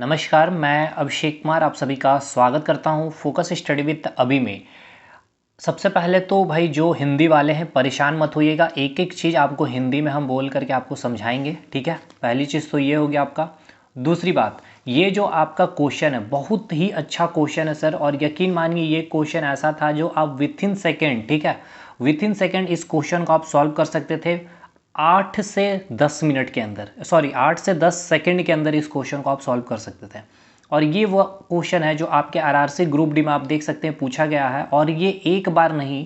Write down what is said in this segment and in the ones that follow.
नमस्कार, मैं अभिषेक कुमार आप सभी का स्वागत करता हूं फोकस स्टडी विद अभी में। सबसे पहले तो भाई जो हिंदी वाले हैं परेशान मत होइएगा, एक एक चीज़ आपको हिंदी में हम बोल करके आपको समझाएंगे, ठीक है। पहली चीज़ तो ये हो गया आपका। दूसरी बात, ये जो आपका क्वेश्चन है बहुत ही अच्छा क्वेश्चन है सर, और यकीन मानिए ये क्वेश्चन ऐसा था जो आप विथ इन सेकेंड, ठीक है, विथ इन सेकेंड इस क्वेश्चन को आप सॉल्व कर सकते थे 8 से 10 मिनट के अंदर, सॉरी 8 से 10 सेकंड के अंदर इस क्वेश्चन को आप सॉल्व कर सकते थे। और ये वो क्वेश्चन है जो आपके आरआरसी ग्रुप डी में आप देख सकते हैं पूछा गया है, और ये एक बार नहीं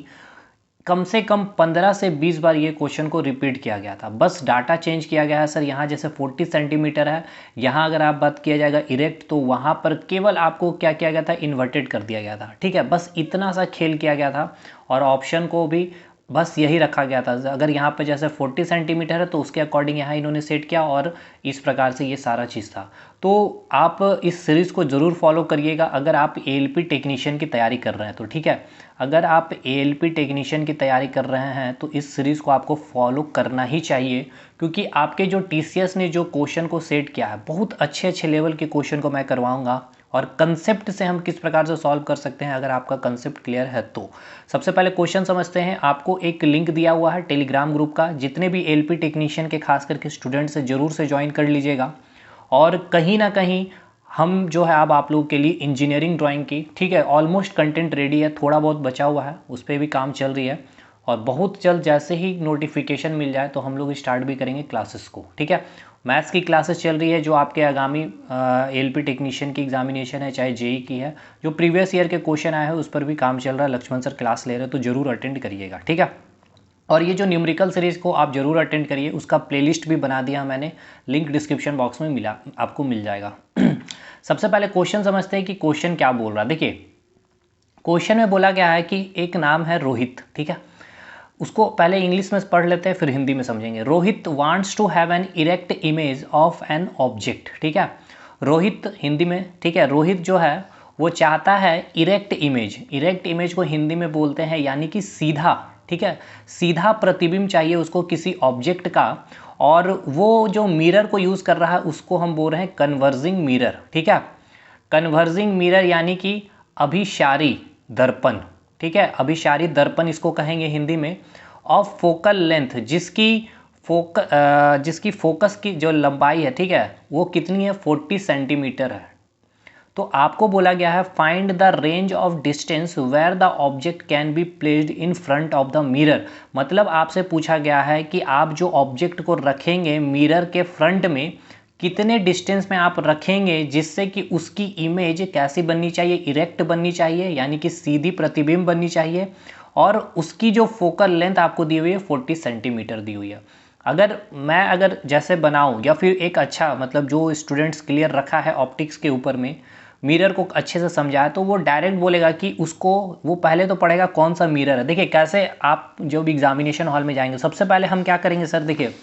कम से कम 15 से 20 बार ये क्वेश्चन को रिपीट किया गया था। बस डाटा चेंज किया गया है सर। यहाँ जैसे 40 सेंटीमीटर है, यहाँ अगर आप बात किया जाएगा इरेक्ट, तो वहाँ पर केवल आपको क्या किया गया था, इन्वर्टेड कर दिया गया था, ठीक है। बस इतना सा खेल किया गया था, और ऑप्शन को भी बस यही रखा गया था। अगर यहाँ पे जैसे 40 सेंटीमीटर है तो उसके अकॉर्डिंग यहाँ इन्होंने सेट किया, और इस प्रकार से ये सारा चीज़ था। तो आप इस सीरीज़ को ज़रूर फॉलो करिएगा अगर आप एएलपी टेक्नीशियन की तैयारी कर रहे हैं तो, ठीक है। अगर आप एएलपी टेक्नीशियन की तैयारी कर रहे हैं तो इस सीरीज़ को आपको फॉलो करना ही चाहिए, क्योंकि आपके जो टीसीएस ने जो क्वेश्चन को सेट किया है, बहुत अच्छे अच्छे लेवल के क्वेश्चन को मैं करवाऊंगा, और कंसेप्ट से हम किस प्रकार से सॉल्व कर सकते हैं अगर आपका कंसेप्ट क्लियर है तो। सबसे पहले क्वेश्चन समझते हैं। आपको एक लिंक दिया हुआ है टेलीग्राम ग्रुप का, जितने भी एएलपी टेक्नीशियन के खास करके स्टूडेंट्स हैं जरूर से ज्वाइन कर लीजिएगा। और कहीं ना कहीं हम जो है अब आप लोगों के लिए इंजीनियरिंग ड्राइंग की, ठीक है, ऑलमोस्ट कंटेंट रेडी है, थोड़ा बहुत बचा हुआ है, उस पर भी काम चल रही है, और बहुत जल्द जैसे ही नोटिफिकेशन मिल जाए तो हम लोग स्टार्ट भी करेंगे क्लासेस को, ठीक है। मैथ्स की क्लासेस चल रही है जो आपके आगामी एएलपी टेक्नीशियन की एग्जामिनेशन है, चाहे जेई की है, जो प्रीवियस ईयर के क्वेश्चन आए हैं उस पर भी काम चल रहा है। लक्ष्मण सर क्लास ले रहे हैं तो जरूर अटेंड करिएगा, ठीक है। और ये जो न्यूमेरिकल सीरीज़ को आप जरूर अटेंड करिए, उसका प्लेलिस्ट भी बना दिया मैंने, लिंक डिस्क्रिप्शन बॉक्स में मिला, आपको मिल जाएगा। सबसे पहले क्वेश्चन समझते हैं कि क्वेश्चन क्या बोल रहा है। देखिए क्वेश्चन में बोला गया है कि एक नाम है रोहित, ठीक है। उसको पहले इंग्लिश में पढ़ लेते हैं फिर हिंदी में समझेंगे। Rohit wants to have an erect image of an object, ठीक है। रोहित हिंदी में, ठीक है, रोहित जो है वो चाहता है इरेक्ट इमेज। इरेक्ट इमेज को हिंदी में बोलते हैं यानी कि सीधा, ठीक है, सीधा प्रतिबिंब चाहिए उसको किसी ऑब्जेक्ट का, और वो जो मिरर को यूज़ कर रहा है उसको हम बोल रहे हैं कन्वर्जिंग मिरर, ठीक है। कन्वर्जिंग मिरर यानी कि अभिसारी दर्पण, ठीक है, अभिसारी दर्पण इसको कहेंगे हिंदी में। ऑफ फोकल लेंथ, जिसकी फोकस की जो लंबाई है, ठीक है, वो कितनी है, 40 सेंटीमीटर है। तो आपको बोला गया है find the range of distance where the object can be placed in front of the mirror. मतलब आपसे पूछा गया है कि आप जो ऑब्जेक्ट को रखेंगे मिरर के फ्रंट में, कितने डिस्टेंस में आप रखेंगे जिससे कि उसकी इमेज कैसी बननी चाहिए, इरेक्ट बननी चाहिए यानी कि सीधी प्रतिबिंब बननी चाहिए, और उसकी जो फोकल लेंथ आपको दी हुई है 40 सेंटीमीटर दी हुई है। अगर जैसे बनाऊं, या फिर एक अच्छा मतलब जो स्टूडेंट्स क्लियर रखा है ऑप्टिक्स के ऊपर में, मिरर को अच्छे से समझाए, तो वो डायरेक्ट बोलेगा कि उसको, वो पहले तो पढ़ेगा कौन सा मिरर है। देखिए कैसे आप जो भी एग्जामिनेशन हॉल में जाएंगे, सबसे पहले हम क्या करेंगे सर, देखिए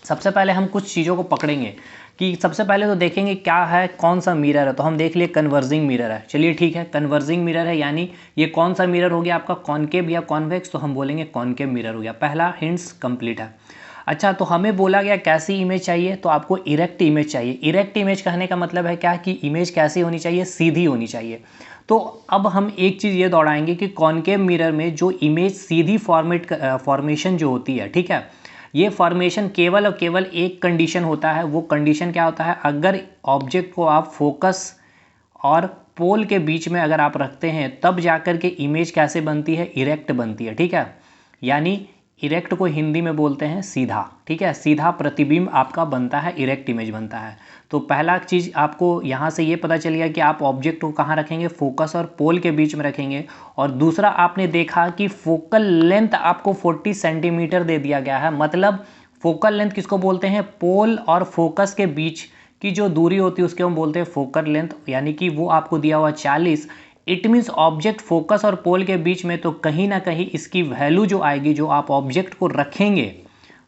सबसे पहले हम कुछ चीज़ों को पकड़ेंगे कि सबसे पहले तो देखेंगे क्या है, कौन सा मिरर है। तो हम देख लिए कन्वर्जिंग मिरर है, चलिए ठीक है, कन्वर्जिंग मिरर है यानी ये कौन सा मिरर हो गया आपका, कॉनकेव या कॉन्वेक्स, तो हम बोलेंगे कॉनकेव मिरर हो गया। पहला हिंट्स कंप्लीट है। अच्छा, तो हमें बोला गया कैसी इमेज चाहिए, तो आपको इरेक्ट इमेज चाहिए। इरेक्ट इमेज कहने का मतलब है क्या कि इमेज कैसी होनी चाहिए, सीधी होनी चाहिए। तो अब हम एक चीज़ ये दौड़ाएंगे कि कॉनकेव मिरर में जो इमेज सीधी फॉर्मेशन जो होती है, ठीक है, ये फॉर्मेशन केवल और केवल एक कंडीशन होता है। वो कंडीशन क्या होता है, अगर ऑब्जेक्ट को आप फोकस और पोल के बीच में अगर आप रखते हैं तब जाकर के इमेज कैसे बनती है, इरेक्ट बनती है, ठीक है। यानी इरेक्ट को हिंदी में बोलते हैं सीधा, ठीक है, सीधा प्रतिबिंब आपका बनता है, इरेक्ट इमेज बनता है। तो पहला चीज़ आपको यहाँ से ये पता चल गया कि आप ऑब्जेक्ट को कहाँ रखेंगे, फोकस और पोल के बीच में रखेंगे। और दूसरा आपने देखा कि फोकल लेंथ आपको 40 सेंटीमीटर दे दिया गया है। मतलब फोकल लेंथ किसको बोलते हैं, पोल और फोकस के बीच की जो दूरी होती है उसके हम बोलते हैं फोकल लेंथ, यानी कि वो आपको दिया हुआ 40। इट मीन्स ऑब्जेक्ट फोकस और पोल के बीच में, तो कहीं ना कहीं इसकी वैल्यू जो आएगी, जो आप ऑब्जेक्ट को रखेंगे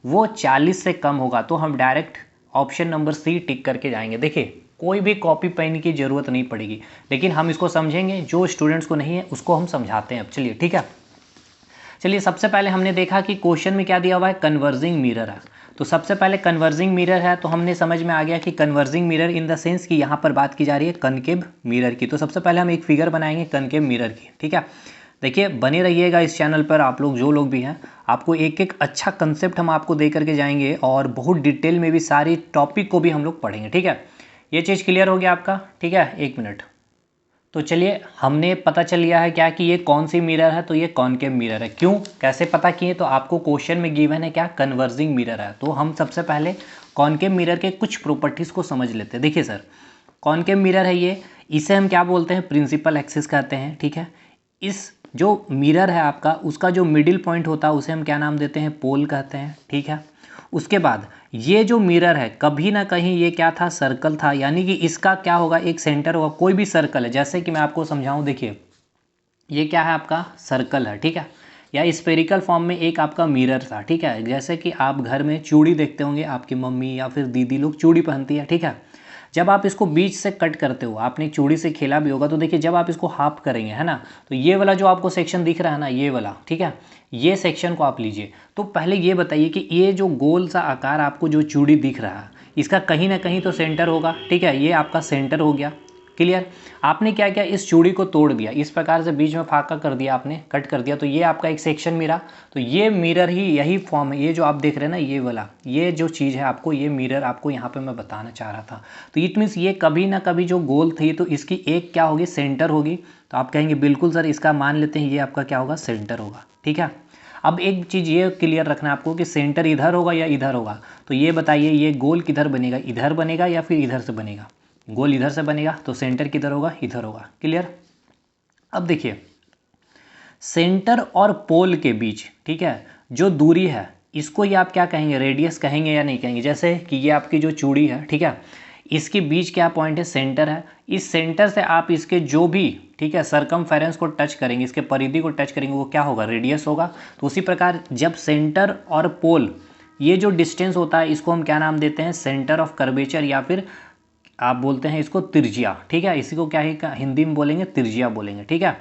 वो 40 से कम होगा। तो हम डायरेक्ट ऑप्शन नंबर सी टिक करके जाएंगे। देखिए कोई भी कॉपी पेन की ज़रूरत नहीं पड़ेगी, लेकिन हम इसको समझेंगे, जो स्टूडेंट्स को नहीं है उसको हम समझाते हैं। अब चलिए ठीक है, चलिए सबसे पहले हमने देखा कि क्वेश्चन में क्या दिया हुआ है, कन्वर्जिंग मिरर है। तो सबसे पहले कन्वर्जिंग मिरर है, तो हमने समझ में आ गया कि converging mirror in the sense कि यहाँ पर बात की जा रही है कनकेव मिरर की। तो सबसे पहले हम एक फिगर बनाएंगे कनकेव मिरर की, ठीक है। देखिए बने रहिएगा इस चैनल पर, आप लोग जो लोग भी हैं, आपको एक एक अच्छा कंसेप्ट हम आपको दे करके जाएंगे और बहुत डिटेल में भी सारी टॉपिक को भी हम लोग पढ़ेंगे, ठीक है। ये चीज़ क्लियर हो गया आपका, ठीक है। एक मिनट, तो चलिए हमने पता चल गया है क्या कि ये कौन सी मिरर है, तो ये कॉनकेव मिरर है। क्यों, कैसे पता किए, तो आपको क्वेश्चन में गिवन है क्या, कन्वर्जिंग मिरर है। तो हम सबसे पहले कॉनकेव मिरर के कुछ प्रॉपर्टीज़ को समझ लेते हैं। देखिए सर, कॉनकेव मिरर है ये, इसे हम क्या बोलते हैं, प्रिंसिपल एक्सिस कहते हैं, ठीक है। इस जो मिरर है आपका, उसका जो मिडिल पॉइंट होता है उसे हम क्या नाम देते हैं, पोल कहते हैं, ठीक है। उसके बाद ये जो मिरर है कभी ना कहीं ये क्या था, सर्कल था, यानी कि इसका क्या होगा, एक सेंटर होगा। कोई भी सर्कल है, जैसे कि मैं आपको समझाऊं, देखिए ये क्या है, आपका सर्कल है, ठीक है, या स्फेरिकल फॉर्म में एक आपका मिरर था, ठीक है। जैसे कि आप घर में चूड़ी देखते होंगे, आपकी मम्मी या फिर दीदी लोग चूड़ी पहनती है, ठीक है। जब आप इसको बीच से कट करते हो, आपने चूड़ी से खेला भी होगा, तो देखिए जब आप इसको हाफ करेंगे, है ना, तो ये वाला जो आपको सेक्शन दिख रहा है ना, ये वाला, ठीक है, ये सेक्शन को आप लीजिए। तो पहले ये बताइए कि ये जो गोल सा आकार आपको जो चूड़ी दिख रहा है, इसका कहीं ना कहीं तो सेंटर होगा, ठीक है। ये आपका सेंटर हो गया, क्लियर। आपने क्या किया, इस चूड़ी को तोड़ दिया, इस प्रकार से बीच में फाका कर दिया, आपने कट कर दिया, तो ये आपका एक सेक्शन मिला। तो ये मिरर ही यही फॉर्म है, ये जो आप देख रहे हैं ना, ये वाला, ये जो चीज़ है आपको, ये मिरर आपको यहाँ पे मैं बताना चाह रहा था। तो इट मीन्स ये कभी ना कभी जो गोल थी, तो इसकी एक क्या होगी, सेंटर होगी। तो आप कहेंगे बिल्कुल सर, इसका मान लेते हैं ये आपका क्या होगा, सेंटर होगा, ठीक है। अब एक चीज़ ये क्लियर रखना है आपको कि सेंटर इधर होगा या इधर होगा। तो ये बताइए, ये गोल किधर बनेगा, इधर बनेगा या फिर इधर से बनेगा, गोल इधर से बनेगा, तो सेंटर किधर होगा, इधर होगा, क्लियर। अब देखिए सेंटर और पोल के बीच, ठीक है, जो दूरी है, इसको ये आप क्या कहेंगे, रेडियस कहेंगे या नहीं कहेंगे। जैसे कि ये आपकी जो चूड़ी है, ठीक है, इसके बीच क्या पॉइंट है, सेंटर है। इस सेंटर से आप इसके जो भी, ठीक है, सरकमफेरेंस को टच करेंगे, इसके परिधि को टच करेंगे, वो क्या होगा, रेडियस होगा। तो उसी प्रकार जब सेंटर और पोल ये जो डिस्टेंस होता है, इसको हम क्या नाम देते हैं, सेंटर ऑफ कर्वेचर, या फिर आप बोलते हैं इसको त्रिज्या, ठीक है। इसी को क्या है, हिंदी में बोलेंगे त्रिज्या बोलेंगे, ठीक है।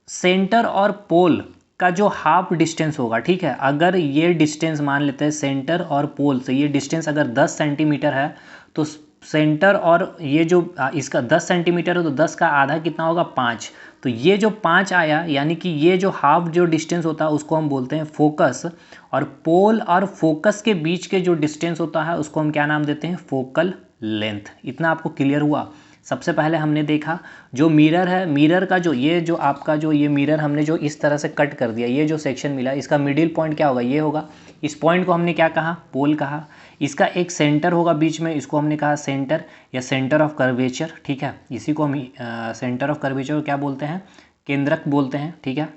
सेंटर और पोल का जो हाफ डिस्टेंस होगा, ठीक है, अगर ये डिस्टेंस मान लेते हैं सेंटर और पोल से, ये डिस्टेंस अगर 10 सेंटीमीटर है, तो सेंटर और ये जो इसका 10 सेंटीमीटर है, तो 10 का आधा कितना होगा, 5। तो ये जो 5 आया, यानी कि ये जो हाफ जो डिस्टेंस होता है उसको हम बोलते हैं फोकस, और पोल और फोकस के बीच के जो डिस्टेंस होता है उसको हम क्या नाम देते हैं, फोकल लेंथ। इतना आपको क्लियर हुआ। सबसे पहले हमने देखा जो मिरर है, मिरर का जो ये जो आपका जो ये मिरर हमने जो इस तरह से कट कर दिया, ये जो सेक्शन मिला, इसका मिडिल पॉइंट क्या होगा, ये होगा। इस पॉइंट को हमने क्या कहा, पोल कहा। इसका एक सेंटर होगा बीच में, इसको हमने कहा सेंटर या सेंटर ऑफ कर्वेचर, ठीक है। इसी को हम सेंटर ऑफ कर्वेचर क्या बोलते हैं, केंद्रक बोलते हैं, ठीक है।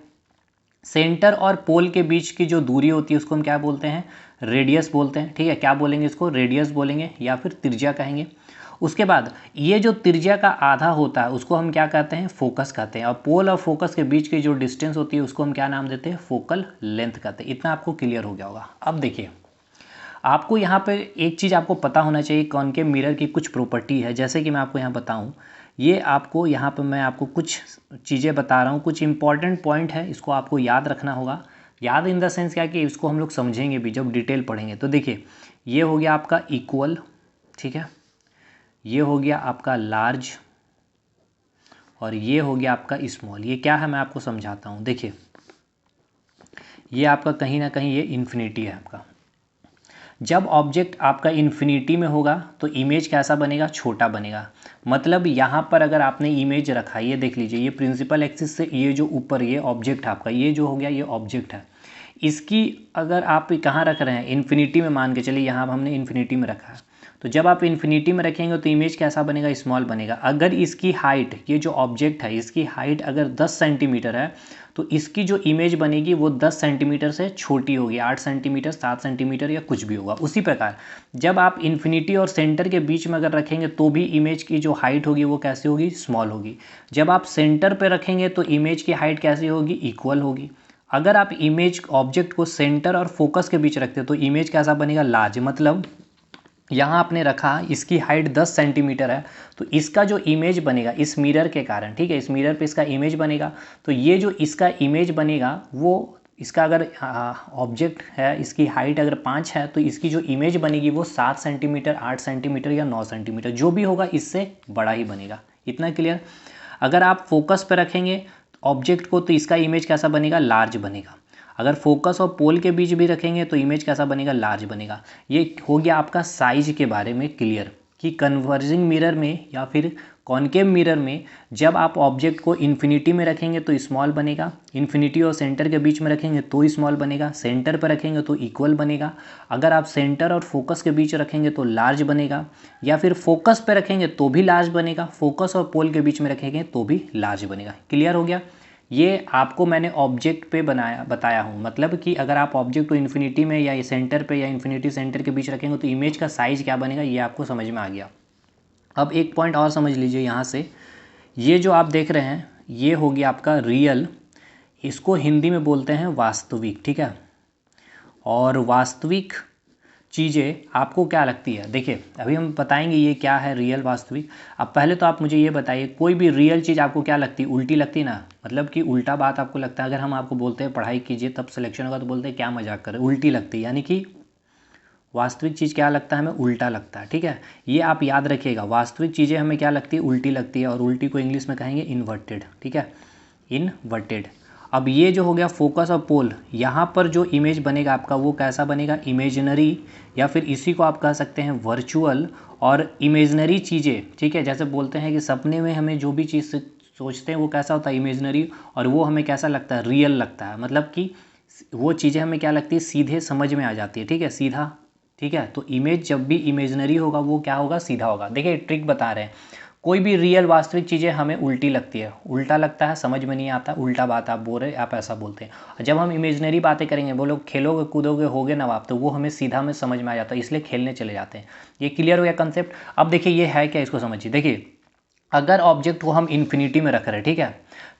सेंटर और पोल के बीच की जो दूरी होती है उसको हम क्या बोलते हैं, रेडियस बोलते हैं, ठीक है। क्या बोलेंगे इसको, रेडियस बोलेंगे या फिर त्रिज्या कहेंगे। उसके बाद ये जो त्रिज्या का आधा होता है उसको हम क्या कहते हैं, फोकस कहते हैं। और पोल और फोकस के बीच की जो डिस्टेंस होती है उसको हम क्या नाम देते हैं, फोकल लेंथ कहते हैं। इतना आपको क्लियर हो गया होगा। अब देखिए आपको यहाँ पे एक चीज़ आपको पता होना चाहिए, कॉनकेव मिरर की कुछ प्रॉपर्टी है। जैसे कि मैं आपको यहाँ बताऊँ, ये आपको यहाँ पर मैं आपको कुछ चीज़ें बता रहा हूँ, कुछ इंपॉर्टेंट पॉइंट है, इसको आपको याद रखना होगा। याद इन द सेंस क्या कि इसको हम लोग समझेंगे भी जब डिटेल पढ़ेंगे। तो देखिए ये हो गया आपका इक्वल, ठीक है, ये हो गया आपका लार्ज, और ये हो गया आपका स्मॉल। ये क्या है मैं आपको समझाता हूँ। देखिए ये आपका कहीं ना कहीं ये इन्फिनिटी है आपका। जब ऑब्जेक्ट आपका इन्फिनिटी में होगा तो इमेज कैसा बनेगा, छोटा बनेगा। मतलब यहाँ पर अगर आपने इमेज रखा, ये देख लीजिए, ये प्रिंसिपल एक्सिस से ये जो ऊपर ये ऑब्जेक्ट आपका, ये जो हो गया ये ऑब्जेक्ट है, इसकी अगर आप कहाँ रख रहे हैं, इन्फिनिटी में मान के चलिए, यहाँ हमने इन्फिनिटी में रखा है। तो जब आप इन्फिनिटी में रखेंगे तो इमेज कैसा बनेगा, स्मॉल बनेगा। अगर इसकी हाइट, ये जो ऑब्जेक्ट है इसकी हाइट अगर 10 सेंटीमीटर है, तो इसकी जो इमेज बनेगी वो 10 सेंटीमीटर से छोटी होगी, 8 सेंटीमीटर, 7 सेंटीमीटर या कुछ भी होगा। उसी प्रकार जब आप इन्फिनिटी और सेंटर के बीच में अगर रखेंगे तो भी इमेज की जो हाइट होगी वो कैसी होगी, स्मॉल होगी। जब आप सेंटर पर रखेंगे तो इमेज की हाइट कैसी होगी, इक्वल होगी। अगर आप इमेज ऑब्जेक्ट को सेंटर और फोकस के बीच रखते हो तो इमेज कैसा बनेगा, लार्ज। मतलब यहाँ आपने रखा, इसकी हाइट 10 सेंटीमीटर है, तो इसका जो इमेज बनेगा इस मिरर के कारण, ठीक है, इस मिरर पे इसका इमेज बनेगा, तो ये जो इसका इमेज बनेगा वो इसका अगर ऑब्जेक्ट है, इसकी हाइट अगर 5 है तो इसकी जो इमेज बनेगी वो 7 सेंटीमीटर, 8 सेंटीमीटर या 9 सेंटीमीटर, जो भी होगा इससे बड़ा ही बनेगा। इतना क्लियर। अगर आप फोकस पे रखेंगे ऑब्जेक्ट को तो इसका इमेज कैसा बनेगा, लार्ज बनेगा। अगर फोकस और पोल के बीच भी रखेंगे तो इमेज कैसा बनेगा, लार्ज बनेगा। ये हो गया आपका साइज के बारे में क्लियर कि कन्वर्जिंग मिरर में या फिर कॉनकेव मिरर में जब आप ऑब्जेक्ट को इन्फिनिटी में रखेंगे तो स्मॉल बनेगा, इन्फिनिटी और सेंटर के बीच में रखेंगे तो स्मॉल बनेगा, सेंटर पर रखेंगे तो इक्वल बनेगा, अगर आप सेंटर और फोकस के बीच रखेंगे तो लार्ज बनेगा, या फिर फोकस पे रखेंगे तो भी लार्ज बनेगा, फोकस और पोल के बीच में रखेंगे तो भी लार्ज बनेगा। क्लियर हो गया। ये आपको मैंने ऑब्जेक्ट पे बताया हूँ, मतलब कि अगर आप ऑब्जेक्ट को इन्फिनिटी में या सेंटर पे या इन्फिनिटी सेंटर के बीच रखेंगे तो इमेज का साइज़ क्या बनेगा, ये आपको समझ में आ गया। अब एक पॉइंट और समझ लीजिए यहाँ से, ये जो आप देख रहे हैं ये हो गया आपका रियल, इसको हिंदी में बोलते हैं वास्तविक, ठीक है। और वास्तविक चीज़ें आपको क्या लगती है, देखिए अभी हम बताएंगे ये क्या है रियल वास्तविक। अब पहले तो आप मुझे ये बताइए, कोई भी रियल चीज़ आपको क्या लगती है, उल्टी लगती है ना, मतलब कि उल्टा बात आपको लगता है। अगर हम आपको बोलते हैं पढ़ाई कीजिए तब सिलेक्शन होगा तो बोलते हैं क्या मजाक कर रहे, उल्टी लगती है, यानी कि वास्तविक चीज़ क्या लगता है हमें, उल्टा लगता है, ठीक है। ये आप याद रखिएगा, वास्तविक चीज़ें हमें क्या लगती है, उल्टी लगती है, और उल्टी को इंग्लिश में कहेंगे इन्वर्टेड, ठीक है, इनवर्टेड। अब ये जो हो गया फोकस और पोल, यहाँ पर जो इमेज बनेगा आपका वो कैसा बनेगा, इमेजिनरी, या फिर इसी को आप कह सकते हैं वर्चुअल और इमेजनरी चीज़ें, ठीक है। जैसे बोलते हैं कि सपने में हमें जो भी चीज़ सोचते हैं वो कैसा होता है, इमेजनरी, और वो हमें कैसा लगता है, रियल लगता है। मतलब कि वो चीज़ें हमें क्या लगती है, सीधे समझ में आ जाती है, ठीक है, सीधा, ठीक है। तो इमेज जब भी इमेजनरी होगा वो क्या होगा, सीधा होगा। देखिए ट्रिक बता रहे हैं, कोई भी रियल वास्तविक चीज़ें हमें उल्टी लगती है, उल्टा लगता है, समझ में नहीं आता, उल्टा बात आप बोल रहे, आप ऐसा बोलते हैं। जब हम इमेजनरी बातें करेंगे, वो लोग खेलोगे कूदोगे होगे नवाब, तो वो हमें सीधा में समझ में आ जाता है, इसलिए खेलने चले जाते हैं। ये क्लियर हो गया कंसेप्ट। अब देखिए ये है क्या, इसको समझिए। देखिए अगर ऑब्जेक्ट को हम इन्फिनिटी में रख रहे हैं, ठीक है,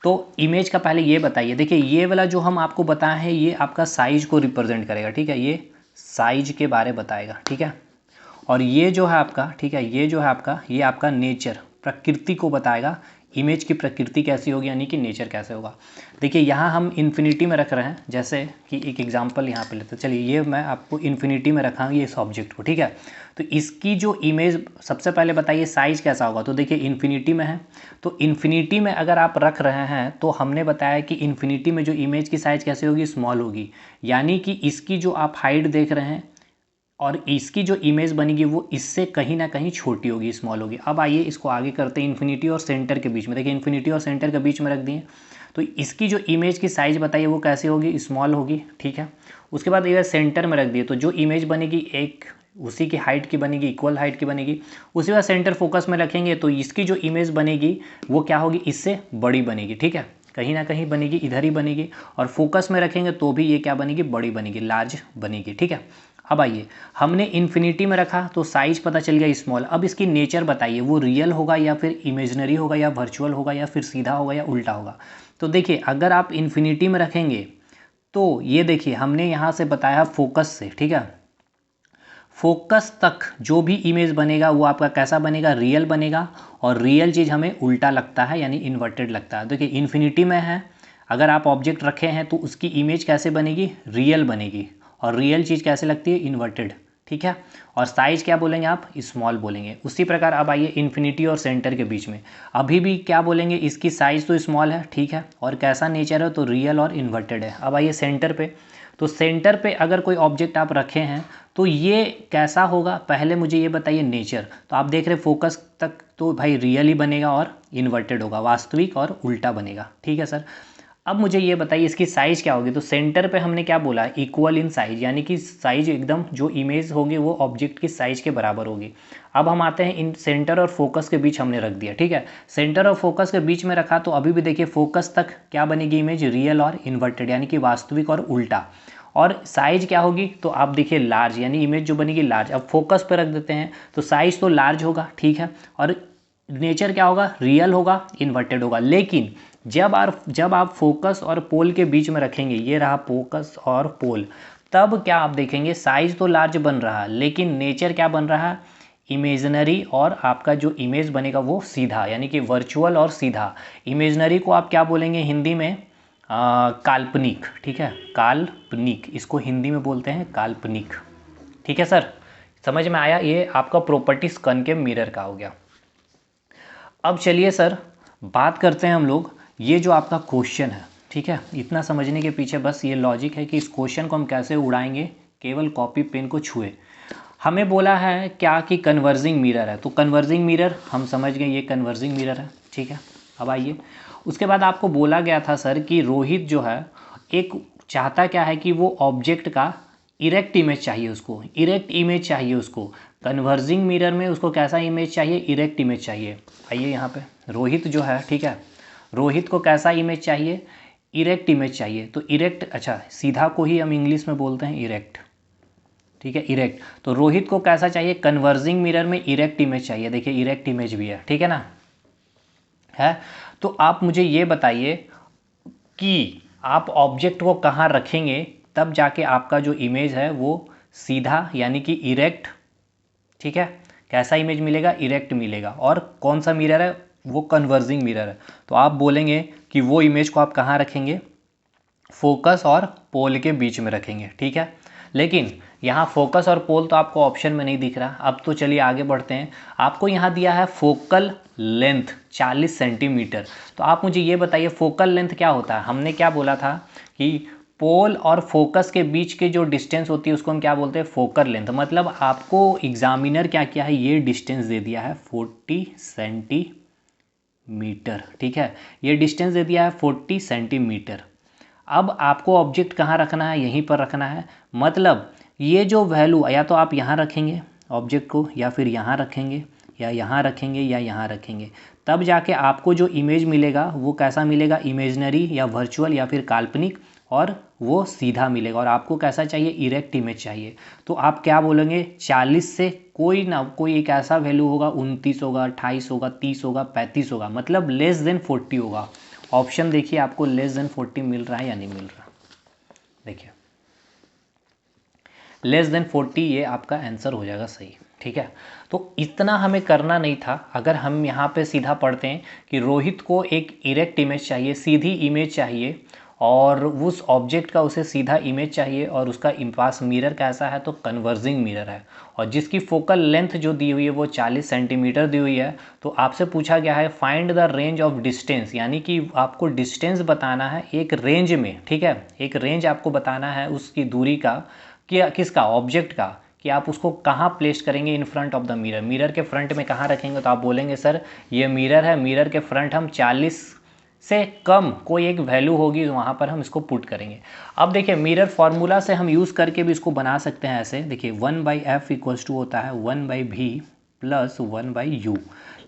तो इमेज का पहले ये बताइए। देखिए ये वाला जो हम आपको बताए हैं ये आपका साइज को रिप्रेजेंट करेगा, ठीक है, ये साइज के बारे बताएगा, ठीक है। और ये जो है आपका, ठीक है, ये जो है आपका, ये आपका नेचर, प्रकृति को बताएगा, इमेज की प्रकृति कैसी होगी, यानी कि नेचर कैसे होगा। देखिए यहाँ हम इन्फिनिटी में रख रहे हैं, जैसे कि एक एग्जांपल यहाँ पे लेते हैं। चलिए ये मैं आपको इन्फिनिटी में रखा हूँ ये इस ऑब्जेक्ट को, ठीक है। तो इसकी जो इमेज, सबसे पहले बताइए साइज़ कैसा होगा। तो देखिए इन्फिनिटी में है, तो इन्फिनिटी में अगर आप रख रहे हैं तो हमने बताया कि इन्फिनिटी में जो इमेज की साइज़ कैसे होगी, स्मॉल होगी, यानी कि इसकी जो आप हाइट देख रहे हैं और इसकी जो इमेज बनेगी वो इससे कहीं ना कहीं छोटी होगी, स्मॉल होगी। अब आइए इसको आगे करते हैं, इन्फिनिटी और सेंटर के बीच में। देखिए इन्फिनिटी और सेंटर के बीच में रख दिए, तो इसकी जो इमेज की साइज़ बताइए वो कैसी होगी, स्मॉल होगी, ठीक है। उसके बाद इधर सेंटर में रख दिए, तो जो इमेज बनेगी एक उसी की हाइट की बनेगी, इक्वल हाइट की बनेगी। उसके बाद सेंटर फोकस में रखेंगे तो इसकी जो इमेज बनेगी वो क्या होगी, इससे बड़ी बनेगी, ठीक है, कहीं ना कहीं बनेगी, इधर ही बनेगी। और फोकस में रखेंगे तो भी ये क्या बनेगी, बड़ी बनेगी, लार्ज बनेगी, ठीक है। अब आइए हमने इन्फिनिटी में रखा तो साइज पता चल गया स्मॉल। अब इसकी नेचर बताइए, वो रियल होगा या फिर इमेजिनरी होगा या वर्चुअल होगा या फिर सीधा होगा या उल्टा होगा। तो देखिए अगर आप इन्फिनिटी में रखेंगे तो ये देखिए हमने यहाँ से बताया फोकस से, ठीक है, फोकस तक जो भी इमेज बनेगा वो आपका कैसा बनेगा, रियल बनेगा। और रियल चीज़ हमें उल्टा लगता है, यानी इन्वर्टेड लगता है। देखिए इन्फिनिटी में है, अगर आप ऑब्जेक्ट रखे हैं तो उसकी इमेज कैसे बनेगी, रियल बनेगी, और रियल चीज़ कैसे लगती है, इन्वर्टेड, ठीक है। और साइज क्या बोलेंगे आप, स्मॉल बोलेंगे। उसी प्रकार अब आइए इन्फिनिटी और सेंटर के बीच में, अभी भी क्या बोलेंगे, इसकी साइज़ तो स्मॉल है, ठीक है, और कैसा नेचर है, तो रियल और इन्वर्टेड है। अब आइए सेंटर पे, तो सेंटर पे अगर कोई ऑब्जेक्ट आप रखे हैं तो ये कैसा होगा, पहले मुझे ये बताइए नेचर। तो आप देख रहे फोकस तक तो भाई रियल ही बनेगा और इन्वर्टेड होगा, वास्तविक और उल्टा बनेगा, ठीक है सर। अब मुझे ये बताइए इसकी साइज़ क्या होगी। तो सेंटर पे हमने क्या बोला, इक्वल इन साइज, यानी कि साइज एकदम जो इमेज होगी वो ऑब्जेक्ट की साइज के बराबर होगी। अब हम आते हैं इन सेंटर और फोकस के बीच हमने रख दिया, ठीक है, सेंटर और फोकस के बीच में रखा तो अभी भी देखिए फोकस तक क्या बनेगी इमेज, रियल और इन्वर्टेड, यानी कि वास्तविक और उल्टा। और साइज क्या होगी, तो आप देखिए लार्ज, यानी इमेज जो बनेगी लार्ज। अब फोकस पे रख देते हैं तो साइज तो लार्ज होगा, ठीक है, और नेचर क्या होगा, रियल होगा, इन्वर्टेड होगा। लेकिन जब आप फोकस और पोल के बीच में रखेंगे, ये रहा फोकस और पोल, तब क्या आप देखेंगे साइज तो लार्ज बन रहा है लेकिन नेचर क्या बन रहा है, इमेजनरी, और आपका जो इमेज बनेगा वो सीधा, यानी कि वर्चुअल और सीधा। इमेजनरी को आप क्या बोलेंगे हिंदी में, काल्पनिक, ठीक है, काल्पनिक, इसको हिंदी में बोलते हैं काल्पनिक। ठीक है सर, समझ में आया? ये आपका प्रॉपर्टीज कॉनकेव मिरर का हो गया। अब चलिए सर बात करते हैं हम लोग, ये जो आपका क्वेश्चन है, ठीक है, इतना समझने के पीछे बस ये लॉजिक है कि इस क्वेश्चन को हम कैसे उड़ाएंगे, केवल कॉपी पेन को छुए। हमें बोला है क्या कि कन्वर्जिंग मिरर है, तो कन्वर्जिंग मिरर हम समझ गए, ये कन्वर्जिंग मिरर है, ठीक है। अब आइए, उसके बाद आपको बोला गया था सर कि रोहित जो है एक चाहता क्या है कि वो ऑब्जेक्ट का इरेक्ट इमेज चाहिए, उसको इरेक्ट इमेज चाहिए, उसको कन्वर्जिंग मिरर में उसको कैसा इमेज चाहिए, इरेक्ट इमेज चाहिए। आइए यहाँ पे रोहित जो है, ठीक है, रोहित को कैसा इमेज चाहिए, इरेक्ट इमेज चाहिए। तो इरेक्ट, अच्छा सीधा को ही हम इंग्लिश में बोलते हैं इरेक्ट, ठीक है, इरेक्ट। तो रोहित को कैसा चाहिए, कन्वर्जिंग मिरर में इरेक्ट इमेज चाहिए। देखिए इरेक्ट इमेज भी है, ठीक है ना, है। तो आप मुझे ये बताइए कि आप ऑब्जेक्ट को कहाँ रखेंगे, तब जाके आपका जो इमेज है वो सीधा यानी कि इरेक्ट, ठीक है, कैसा इमेज मिलेगा, इरेक्ट मिलेगा। और कौन सा मिरर है, वो कन्वर्जिंग मिरर है। तो आप बोलेंगे कि वो इमेज को आप कहाँ रखेंगे, फोकस और पोल के बीच में रखेंगे, ठीक है। लेकिन यहाँ फोकस और पोल तो आपको ऑप्शन में नहीं दिख रहा। अब तो चलिए आगे बढ़ते हैं, आपको यहाँ दिया है फोकल लेंथ 40 सेंटीमीटर। तो आप मुझे ये बताइए फोकल लेंथ क्या होता है। हमने क्या बोला था कि पोल और फोकस के बीच के जो डिस्टेंस होती है उसको हम क्या बोलते हैं, फोकल लेंथ। मतलब आपको एग्जामिनर क्या किया है, ये डिस्टेंस दे दिया है 40 सेंटीमीटर, ठीक है, ये डिस्टेंस दे दिया है 40 सेंटीमीटर। अब आपको ऑब्जेक्ट कहाँ रखना है, यहीं पर रखना है। मतलब ये जो वैल्यू या तो आप यहाँ रखेंगे ऑब्जेक्ट को, या फिर यहाँ रखेंगे, या यहाँ रखेंगे, या यहाँ रखेंगे, तब जाके आपको जो इमेज मिलेगा वो कैसा मिलेगा, इमेजनरी या वर्चुअल या फिर काल्पनिक, और वो सीधा मिलेगा। और आपको कैसा चाहिए, इरेक्ट इमेज चाहिए। तो आप क्या बोलेंगे, 40 से कोई ना कोई एक ऐसा वैल्यू होगा, 29 होगा, 28 होगा, 30 होगा, 35 होगा, मतलब लेस देन 40 होगा। ऑप्शन देखिए आपको लेस देन 40 मिल रहा है या नहीं मिल रहा, देखिए लेस देन 40, ये आपका आंसर हो जाएगा सही, ठीक है। तो इतना हमें करना नहीं था। अगर हम यहाँ पे सीधा पढ़ते हैं कि रोहित को एक इरेक्ट इमेज चाहिए, सीधी इमेज चाहिए, और उस ऑब्जेक्ट का उसे सीधा इमेज चाहिए, और उसका पास मिरर कैसा है, तो कन्वर्जिंग मिरर है, और जिसकी फोकल लेंथ जो दी हुई है वो 40 सेंटीमीटर दी हुई है। तो आपसे पूछा गया है find the range of distance, यानी कि आपको डिस्टेंस बताना है एक रेंज में, ठीक है, एक रेंज आपको बताना है उसकी दूरी का, कि किसका, ऑब्जेक्ट का, कि आप उसको कहाँ प्लेस करेंगे इन front of the mirror, mirror के फ्रंट में कहाँ रखेंगे। तो आप बोलेंगे सर ये मिरर है, मिरर के फ्रंट हम 40 से कम कोई एक वैल्यू होगी वहाँ पर हम इसको पुट करेंगे। अब देखिए मिरर फार्मूला से हम यूज़ करके भी इसको बना सकते हैं ऐसे, देखिए 1/f इक्वल्स टू होता है 1/v प्लस 1/u।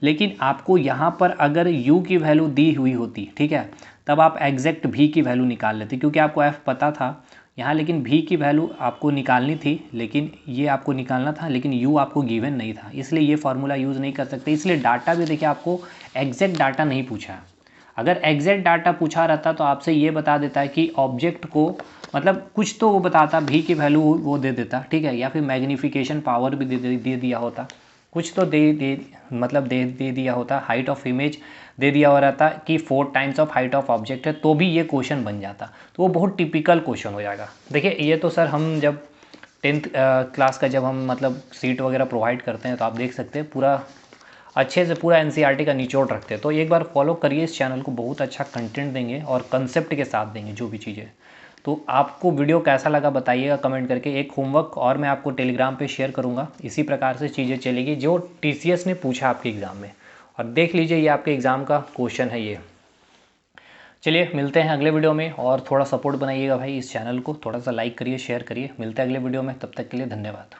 लेकिन आपको यहाँ पर अगर u की वैल्यू दी हुई होती, ठीक है, तब आप एग्जैक्ट v की वैल्यू निकाल लेते, क्योंकि आपको f पता था यहाँ, लेकिन v की वैल्यू आपको निकालनी थी, लेकिन ये आपको निकालना था, लेकिन u आपको गिवन नहीं था, इसलिए ये फार्मूला यूज़ नहीं कर सकते। इसलिए डाटा भी देखिए आपको एग्जैक्ट डाटा नहीं पूछा है। अगर एग्जैक्ट डाटा पूछा रहता तो आपसे ये बता देता है कि ऑब्जेक्ट को, मतलब कुछ तो वो बताता, भी की वैल्यू वो दे देता, ठीक है, या फिर मैग्नीफिकेशन पावर भी दे दिया होता, कुछ तो दे दिया होता, हाइट ऑफ इमेज दे दिया हो रहता कि 4 times of height of object है, तो भी ये क्वेश्चन बन जाता। तो वो बहुत टिपिकल क्वेश्चन हो जाएगा। देखिए ये तो सर हम जब 10th क्लास का जब हम मतलब सीट वगैरह प्रोवाइड करते हैं, तो आप देख सकते हैं पूरा अच्छे से पूरा एनसीईआरटी का निचोड़ रखते हैं। तो एक बार फॉलो करिए इस चैनल को, बहुत अच्छा कंटेंट देंगे और कंसेप्ट के साथ देंगे जो भी चीज़ें। तो आपको वीडियो कैसा लगा बताइएगा कमेंट करके। एक होमवर्क और मैं आपको टेलीग्राम पे शेयर करूँगा, इसी प्रकार से चीज़ें चलेगी जो टीसीएस ने पूछा आपके एग्ज़ाम में, और देख लीजिए ये आपके एग्ज़ाम का क्वेश्चन है ये। चलिए मिलते हैं अगले वीडियो में, और थोड़ा सपोर्ट बनाइएगा भाई इस चैनल को, थोड़ा सा लाइक करिए, शेयर करिए। मिलते हैं अगले वीडियो में, तब तक के लिए धन्यवाद।